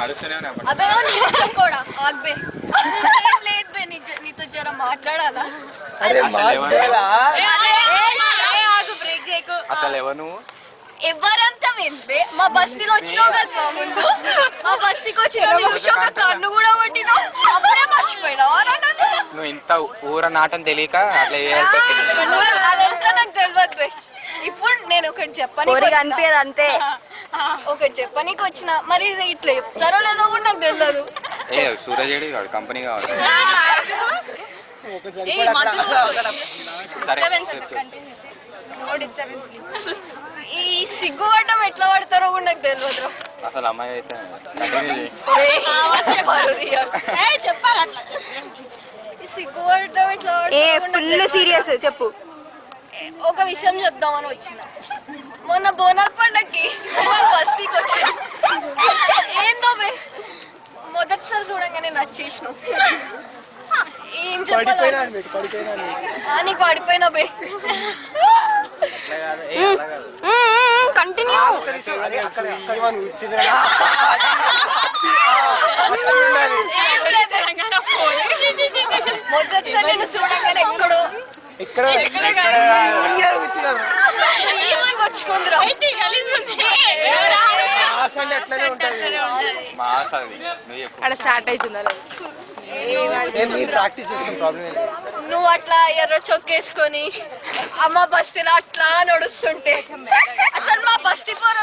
అబ్బే నిజం కూడా ఆగ్బే లేదు బే నీతో జర మాట్లాడాలా అసలు ఎవరు ఎవరంతా విన్బే మా బస్తీలో వచ్చినావు కదా ముందు మా బస్తీకి వచ్చిన కన్ను కూడా కొట్టినావు అప్పుడే మర్చిపోయినావు నువ్వు ఇంత ఊర నాటం తెలియక అట్లా చేయాల్సి అదంతా నాకు తెలియదు బే ఇప్పుడు నేను ఒకటి చెప్పని అంతే ఒకటి చెప్పనీకి వచ్చిన మరి ఇట్లా చెప్తారో లేదో కూడా నాకు తెలియదు సూరజ్ వాడు కంపెనీ కావాలి ఈ సిగ్గుపడ్డం ఎట్లా పడతారో కూడా నాకు తెలియదు అసలు అమ్మాయి అయితే సిగ్గుపడ్డం ఎట్లా ఫుల్ సీరియస్ చెప్పు ఒక విషయం చెప్దామని వచ్చిన మొన్న బోనాల పండక్కి బస్తీకి వచ్చిన ఏందో బే మొదటిసారి చూడంగానే నచ్చేసినావు ఏం చెప్పాలి నీకు పడిపోయినా బే కంటిన్యూ మొదటిసారి నేను చూడంగానే ఎక్కడో వచ్చుకుందిరా అక్కడ స్టార్ట్ అవుతుంది నువ్వు అట్లా ఎర్ర చొక్కేసుకొని అమ్మ బస్తీలో అట్లా నడుస్తుంటే అసలు మా బస్తీ పోరు